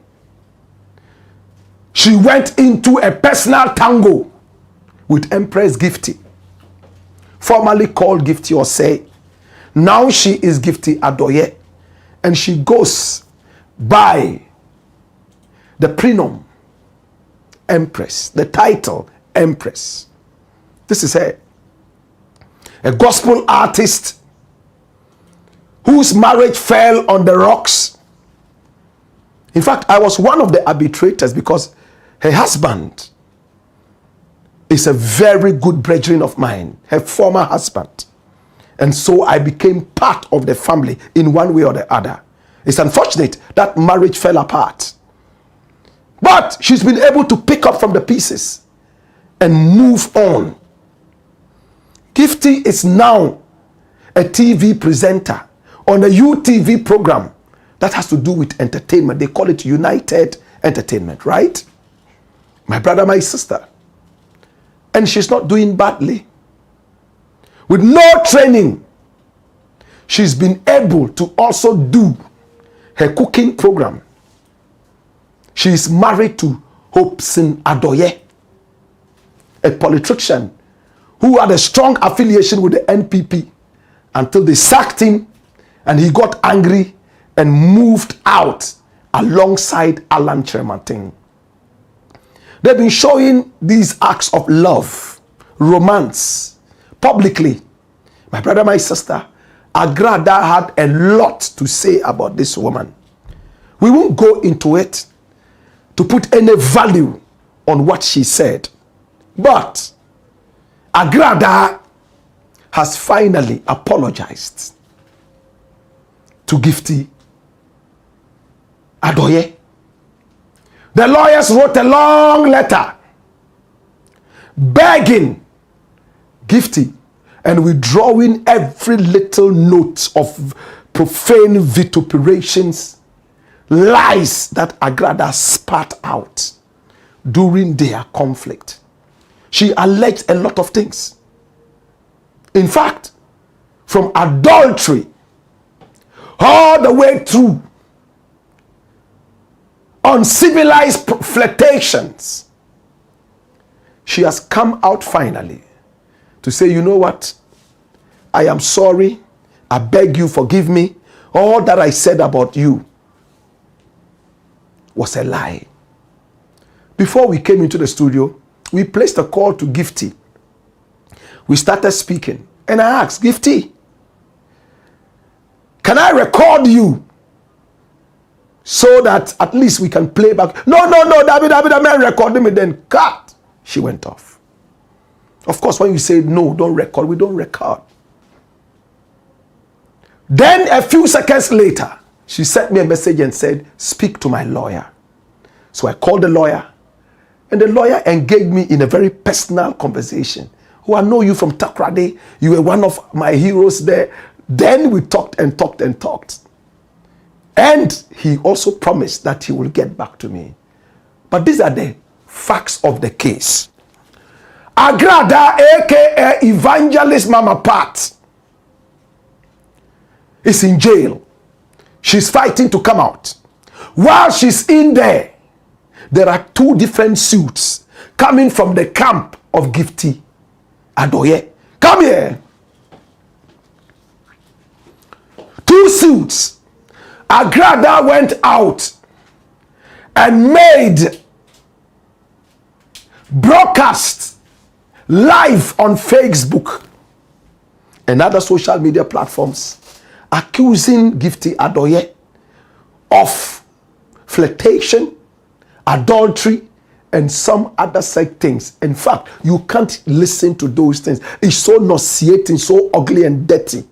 she went into a personal tango with Empress Gifty, formerly called Gifty Osei, now she is Gifty Adoye, and she goes by the prenom Empress, the title Empress. This is her. A gospel artist whose marriage fell on the rocks. In fact, I was one of the arbitrators because her husband is a very good brethren of mine, her former husband. And so I became part of the family in one way or the other. It's unfortunate that marriage fell apart. But she's been able to pick up from the pieces and move on. Gifty is now a TV presenter on a UTV program that has to do with entertainment. They call it United Entertainment, right? My brother, my sister. And she's not doing badly. With no training, she's been able to also do her cooking program. She is married to Hobson Adoye, a politician who had a strong affiliation with the NPP until they sacked him and he got angry and moved out alongside Alan Chermantin. They've been showing these acts of love, romance, publicly. My brother, my sister, AGRADAA had a lot to say about this woman. We won't go into it to put any value on what she said. But AGRADAA has finally apologized to Gifty Adoye. The lawyers wrote a long letter begging Gifty and withdrawing every little note of profane vituperations, lies that AGRADAA spat out during their conflict. She alleged a lot of things. In fact, from adultery all the way through uncivilized flirtations, she has come out finally to say, you know what? I am sorry. I beg you, forgive me. All that I said about you was a lie. Before we came into the studio, we placed a call to Gifty. We started speaking. And I asked, Gifty, can I record you so that at least we can play back? No, David, man, recording me, then cut. She went off. Of course, when you say no, don't record, we don't record. Then a few seconds later, she sent me a message and said, speak to my lawyer. So I called the lawyer, and the lawyer engaged me in a very personal conversation. Oh, I know you from Takrade. You were one of my heroes there. Then we talked and talked and talked. And he also promised that he will get back to me. But these are the facts of the case. AGRADAA, aka Evangelist Mama Pat, is in jail. She's fighting to come out. While she's in there are two different suits coming from the camp of Gifty Adoye. Come here. Two suits. AGRADAA went out and made broadcast live on Facebook and other social media platforms accusing Gifty Adoye of flirtation, adultery, and some other such things. In fact, you can't listen to those things. It's so nauseating, so ugly and dirty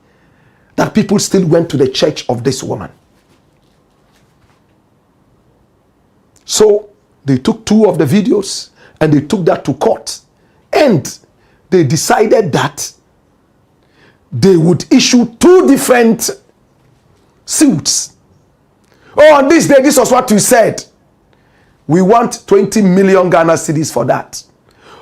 that people still went to the church of this woman. So they took 2 of the videos and they took that to court, and they decided that they would issue 2 different suits. Oh, on this day, this was what you said. We want 20 million Ghana cedis for that.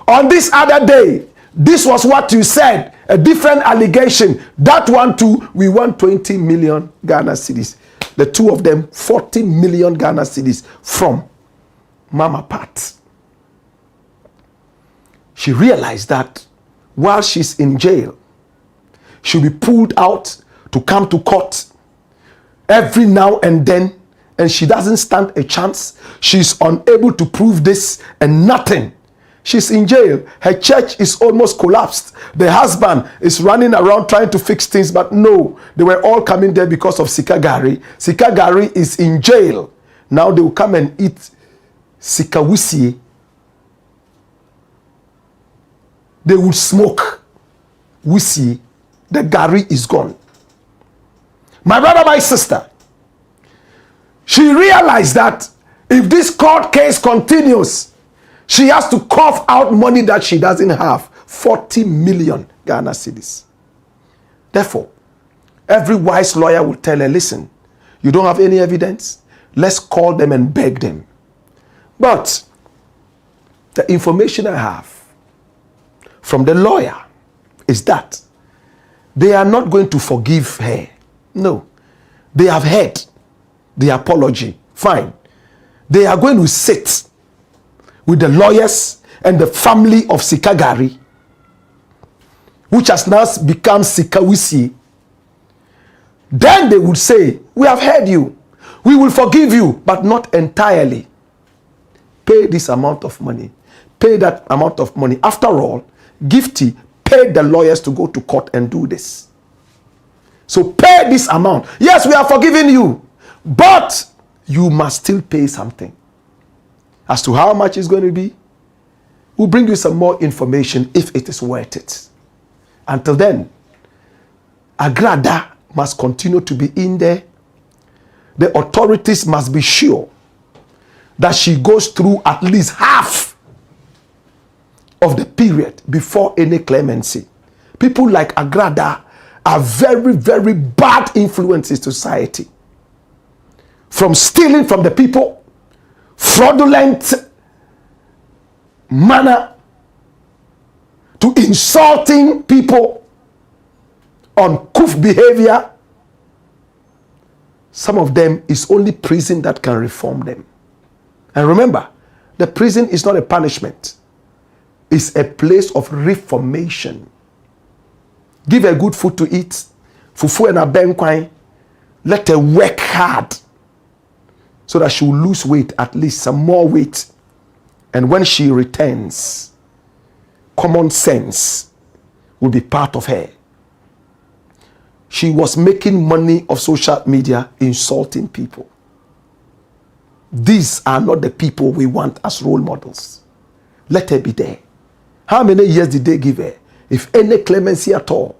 On this other day, this was what you said. A different allegation. That one too, we want 20 million Ghana cedis. The 2 of them, 40 million Ghana cedis from Mama Pat. She realized that while she's in jail, she'll be pulled out to come to court every now and then, and she doesn't stand a chance. She's unable to prove this and nothing. She's in jail. Her church is almost collapsed. The husband is running around trying to fix things, but no, they were all coming there because of Sikagari. Sikagari is in jail. Now they will come and eat Sikawisi. They will smoke Wisi. The Gari is gone. My brother, my sister, she realized that if this court case continues, she has to cough out money that she doesn't have. 40 million Ghana cedis. Therefore, every wise lawyer will tell her, listen, you don't have any evidence? Let's call them and beg them. But the information I have from the lawyer is that they are not going to forgive her. No. They have heard the apology. Fine. They are going to sit with the lawyers and the family of Sikagari, which has now become Sikawisi. Then they would say, we have heard you. We will forgive you, but not entirely. Pay this amount of money. Pay that amount of money. After all, Gifty paid the lawyers to go to court and do this. So pay this amount. Yes, we are forgiving you, but you must still pay something. As to how much it's going to be, we'll bring you some more information if it is worth it. Until then, AGRADAA must continue to be in there. The authorities must be sure that she goes through at least half of the period before any clemency. People like AGRADAA are very, very bad influences to society. From stealing from the people, fraudulent manner, to insulting people, uncouth behavior. Some of them is only prison that can reform them. And remember, the prison is not a punishment. It's a place of reformation. Give her good food to eat. Fufu and a benkwine. Let her work hard so that she will lose weight, at least some more weight. And when she returns, common sense will be part of her. She was making money of social media, insulting people. These are not the people we want as role models. Let her be there. How many years did they give her? If any clemency at all.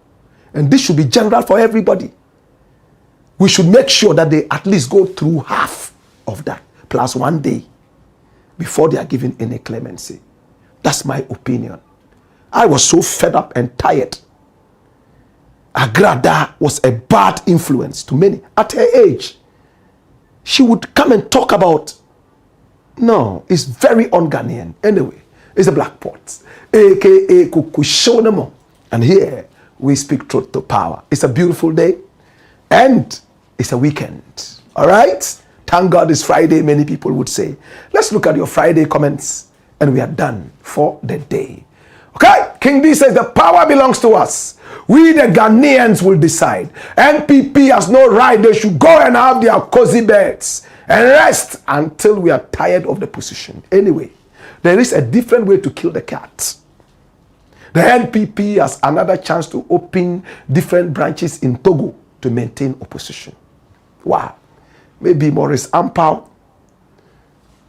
And this should be general for everybody. We should make sure that they at least go through half of that, plus 1 day, before they are given any clemency. That's my opinion. I was so fed up and tired. AGRADAA was a bad influence to many. At her age, she would come and talk about, no, it's very un-Ghanaian. Anyway, it's a Blakk pot, aka Kukushonamo. And here we speak truth to power. It's a beautiful day and it's a weekend. All right? Thank God it's Friday, many people would say. Let's look at your Friday comments and we are done for the day. Okay? King D says the power belongs to us. We the Ghanaians will decide. NPP has no right. They should go and have their cozy beds and rest until we are tired of the position. Anyway, there is a different way to kill the cat. The NPP has another chance to open different branches in Togo to maintain opposition. Wow. Maybe Maurice Ampao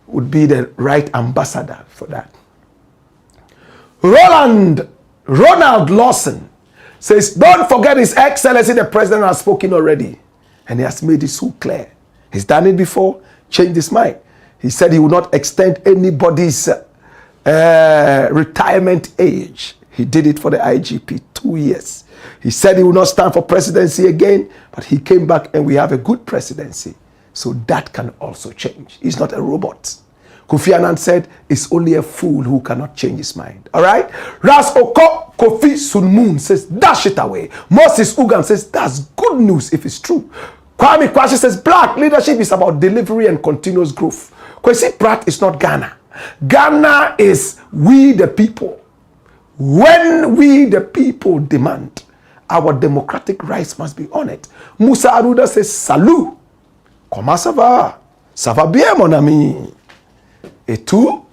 would be the right ambassador for that. Ronald Lawson says, don't forget His Excellency the President has spoken already. And he has made it so clear. He's done it before, changed his mind. He said he will not extend anybody's retirement age. He did it for the IGP, 2 years. He said he will not stand for presidency again, but he came back and we have a good presidency. So that can also change. He's not a robot. Kofi Annan said, it's only a fool who cannot change his mind. All right? Ras Oko Kofi Sunmoon says, dash it away. Moses Ugan says, that's good news if it's true. Kwame Kwashi says, Blakk leadership is about delivery and continuous growth. Kwesi Pratt is not Ghana. Ghana is we the people. When we the people demand, our democratic rights must be honored. Musa Aruda says, salut. Comment ça va? Ça va bien, mon ami. Et tout?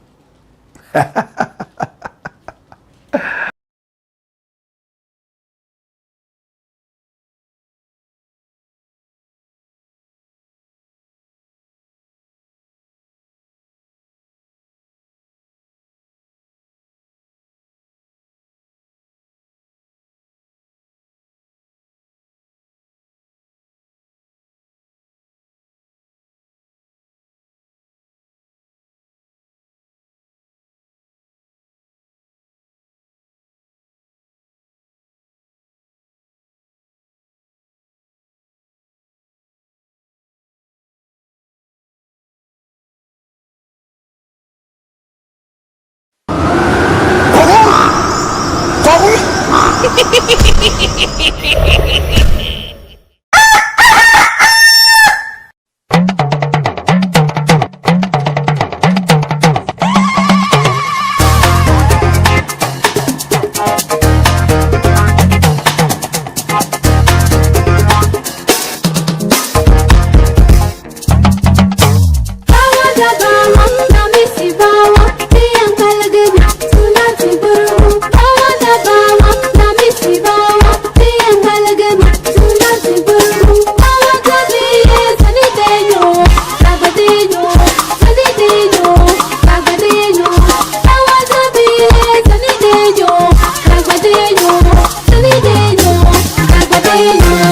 Hey,